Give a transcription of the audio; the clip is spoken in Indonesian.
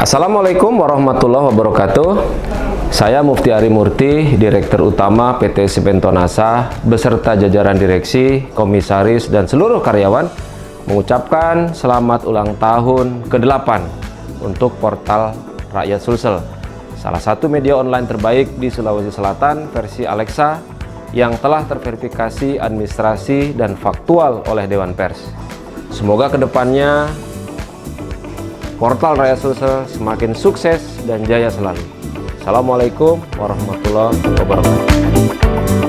Assalamualaikum warahmatullahi wabarakatuh. Saya Mufti Ari Murti, Direktur Utama PT Simentonasa beserta jajaran direksi, komisaris, dan seluruh karyawan mengucapkan selamat ulang tahun ke-8 untuk portal Rakyat Sulsel, salah satu media online terbaik di Sulawesi Selatan versi Alexa yang telah terverifikasi administrasi dan faktual oleh Dewan Pers. Semoga kedepannya portal Rakyat Sulsel semakin sukses dan jaya selalu. Assalamualaikum warahmatullahi wabarakatuh.